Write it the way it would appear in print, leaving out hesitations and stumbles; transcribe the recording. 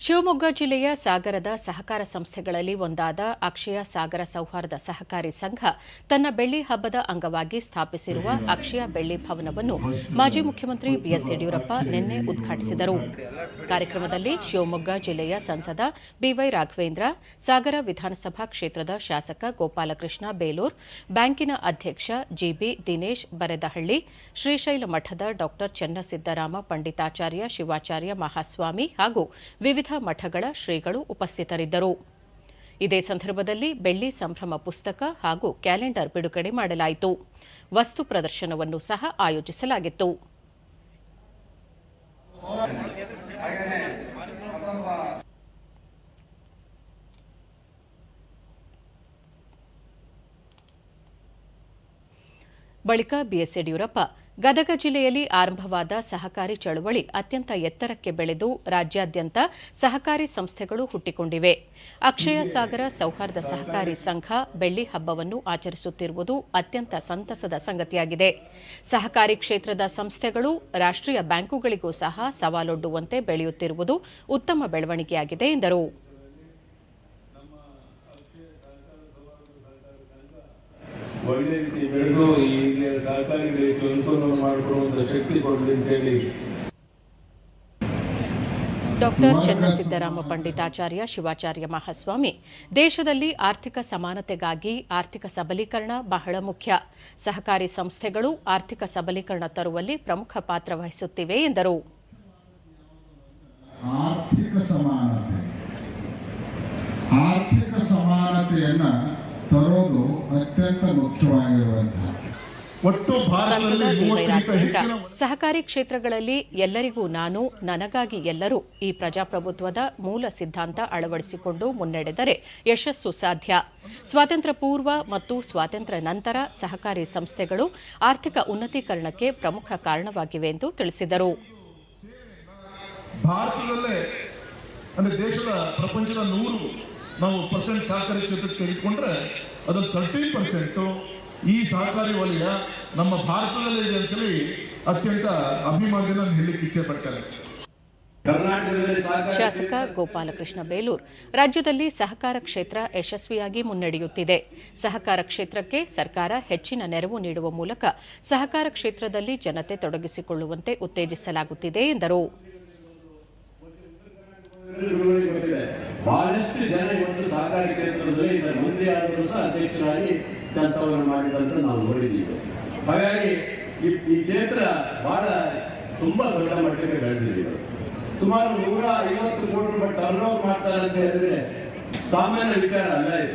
ಶಿವಮೊಗ್ಗ ಜಿಲ್ಲೆಯ ಸಾಗರದ ಸಹಕಾರ ಸಂಸ್ಥೆಗಳಲ್ಲಿ ಒಂದಾದ ಅಕ್ಷಯ ಸಾಗರ ಸೌಹಾರ್ದ ಸಹಕಾರಿ ಸಂಘ ತನ್ನ ಬೆಳ್ಳಿ ಹಬ್ಬದ ಅಂಗವಾಗಿ ಸ್ಥಾಪಿಸಿರುವ ಅಕ್ಷಯ ಬೆಳ್ಳಿ ಭವನವನ್ನು ಮಾಜಿ ಮುಖ್ಯಮಂತ್ರಿ ಬಿಎಸ್ ಯಡಿಯೂರಪ್ಪ ನಿನ್ನೆ ಉದ್ಘಾಟಿಸಿದರು. ಕಾರ್ಯಕ್ರಮದಲ್ಲಿ ಶಿವಮೊಗ್ಗ ಜಿಲ್ಲೆಯ ಸಂಸದ ಬಿವೈ ರಾಘವೇಂದ್ರ, ಸಾಗರ ವಿಧಾನಸಭಾ ಕ್ಷೇತ್ರದ ಶಾಸಕ ಗೋಪಾಲಕೃಷ್ಣ ಬೇಲೂರ್, ಬ್ಯಾಂಕಿನ ಅಧ್ಯಕ್ಷ ಜಿಬಿ ದಿನೇಶ್ ಬರೆದಹಳ್ಳಿ, ಶ್ರೀಶೈಲ ಮಠದ ಡಾ ಚನ್ನಸಿದ್ದರಾಮ ಪಂಡಿತಾಚಾರ್ಯ ಶಿವಾಚಾರ್ಯ ಮಹಾಸ್ವಾಮಿ ಹಾಗೂ ವಿವಿಧ ಮಠಗಳ ಶ್ರೀಗಳು ಉಪಸ್ಥಿತರಿದ್ದರು. ಇದೇ ಸಂದರ್ಭದಲ್ಲಿ ಬೆಳ್ಳಿ ಸಂಭ್ರಮ ಪುಸ್ತಕ ಹಾಗೂ ಕ್ಯಾಲೆಂಡರ್ ಬಿಡುಗಡೆ ಮಾಡಲಾಯಿತು. ವಸ್ತು ಪ್ರದರ್ಶನವನ್ನು ಸಹ ಆಯೋಜಿಸಲಾಗಿತ್ತು. ಬಳಿಕ ಬಿಎಸ್ ಯಡಿಯೂರಪ್ಪ, ಗದಗ ಜಿಲ್ಲೆಯಲ್ಲಿ ಆರಂಭವಾದ ಸಹಕಾರಿ ಚಳವಳಿ ಅತ್ಯಂತ ಎತ್ತರಕ್ಕೆ ಬೆಳೆದು ರಾಜ್ಯಾದ್ಯಂತ ಸಹಕಾರಿ ಸಂಸ್ಥೆಗಳು ಹುಟ್ಟಿಕೊಂಡಿವೆ. ಅಕ್ಷಯ ಸಾಗರ ಸೌಹಾರ್ದ ಸಹಕಾರಿ ಸಂಘ ಬೆಳ್ಳಿ ಹಬ್ಬವನ್ನು ಆಚರಿಸುತ್ತಿರುವುದು ಅತ್ಯಂತ ಸಂತಸದ ಸಂಗತಿಯಾಗಿದೆ. ಸಹಕಾರಿ ಕ್ಷೇತ್ರದ ಸಂಸ್ಥೆಗಳು ರಾಷ್ಟ್ರೀಯ ಬ್ಯಾಂಕುಗಳಿಗೂ ಸಹ ಸವಾಲೊಡ್ಡುವಂತೆ ಬೆಳೆಯುತ್ತಿರುವುದು ಉತ್ತಮ ಬೆಳವಣಿಗೆಯಾಗಿದೆ ಎಂದರು. ಒಳ್ಳೆ ರೀತಿ ಬೆಳೆದು ಈ ಸಹಕಾರಿಗಳಿಗೆ ಅನುಕೂಲ ಮಾಡಿಕೊಡುವಂತ ಶಕ್ತಿ ಕೊಡಲಿ ಅಂತೇಳಿ ಡಾ ಚನ್ನಸಿದ್ದರಾಮ ಪಂಡಿತಾಚಾರ್ಯ ಶಿವಾಚಾರ್ಯ ಮಹಾಸ್ವಾಮಿ, ದೇಶದಲ್ಲಿ ಆರ್ಥಿಕ ಸಮಾನತೆಗಾಗಿ ಆರ್ಥಿಕ ಸಬಲೀಕರಣ ಬಹಳ ಮುಖ್ಯ. ಸಹಕಾರಿ ಸಂಸ್ಥೆಗಳು ಆರ್ಥಿಕ ಸಬಲೀಕರಣ ತರುವಲ್ಲಿ ಪ್ರಮುಖ ಪಾತ್ರ ವಹಿಸುತ್ತಿವೆ ಎಂದರು. ಆರ್ಥಿಕ ಸಮಾನತೆಯನ್ನ ತರೋದು ಅತ್ಯಂತ ಮುಖ್ಯವಾಗಿರುವಂತಹ ಸಂಸದ ಬಿವೈ ರಾಘವೇಂದ್ರ, ಸಹಕಾರಿ ಕ್ಷೇತ್ರಗಳಲ್ಲಿ ಎಲ್ಲರಿಗೂ ನಾನು, ನನಗಾಗಿ ಎಲ್ಲರೂ ಈ ಪ್ರಜಾಪ್ರಭುತ್ವದ ಮೂಲ ಸಿದ್ಧಾಂತ ಅಳವಡಿಸಿಕೊಂಡು ಮುನ್ನಡೆದರೆ ಯಶಸ್ಸು ಸಾಧ್ಯ. ಸ್ವಾತಂತ್ರ್ಯ ಪೂರ್ವ ಮತ್ತು ಸ್ವಾತಂತ್ರ್ಯ ನಂತರ ಸಹಕಾರಿ ಸಂಸ್ಥೆಗಳು ಆರ್ಥಿಕ ಉನ್ನತೀಕರಣಕ್ಕೆ ಪ್ರಮುಖ ಕಾರಣವಾಗಿವೆ ಎಂದು ತಿಳಿಸಿದರು. ಭಾರತದಲ್ಲೇ ದೇಶದ ಪ್ರಪಂಚದ 100% ಸಹಕಾರಿ ಕ್ಷೇತ್ರಕ್ಕೆ ತೆಗೆದುಕೊಂಡ್ರೆ ಅದು 13% ಈ ಸಹಕಾರಿ ವಲಯ ನಮ್ಮ ಭಾರತದಲ್ಲೇ ಇದೆ ಅಂತೇಳಿ ಅತ್ಯಂತ ಅಭಿಮಾನದಿಂದ ಹೇಳಲಿಕ್ಕೆ ಇಚ್ಛೆ ಪಡ್ತಾರೆ. ಶಾಸಕ ಗೋಪಾಲಕೃಷ್ಣ ಬೇಲೂರ್, ರಾಜ್ಯದಲ್ಲಿ ಸಹಕಾರ ಕ್ಷೇತ್ರ ಯಶಸ್ವಿಯಾಗಿ ಮುನ್ನಡೆಯುತ್ತಿದೆ. ಸಹಕಾರ ಕ್ಷೇತ್ರಕ್ಕೆ ಸರ್ಕಾರ ಹೆಚ್ಚಿನ ನೆರವು ನೀಡುವ ಮೂಲಕ ಸಹಕಾರ ಕ್ಷೇತ್ರದಲ್ಲಿ ಜನತೆ ತೊಡಗಿಸಿಕೊಳ್ಳುವಂತೆ ಉತ್ತೇಜಿಸಲಾಗುತ್ತಿದೆ ಎಂದರು. ಬಹಳಷ್ಟು ಜನ ಇವತ್ತು ಸಹಕಾರಿ ಕ್ಷೇತ್ರದಲ್ಲಿ ಮುಂದೆ ಆದರೂ ಸಹ ಅಧ್ಯಕ್ಷರಾಗಿ ಕೆಲಸವನ್ನು ಮಾಡಿದಂತ ನಾವು ನೋಡಿದ್ದೀವಿ. ಹಾಗಾಗಿ ಈ ಕ್ಷೇತ್ರ ಬಹಳ ತುಂಬಾ ದೊಡ್ಡ ಮಟ್ಟಕ್ಕೆ ಬೆಳೆದಿದ್ದೀವಿ. ಸುಮಾರು 150 ಕೋಟಿ ರೂಪಾಯಿ ಟರ್ನ್ ಓವರ್ ಮಾಡ್ತಾರೆ ಅಂತ ಹೇಳಿದ್ರೆ ಸಾಮಾನ್ಯ ವಿಚಾರ ಅಲ್ಲ ಇದು.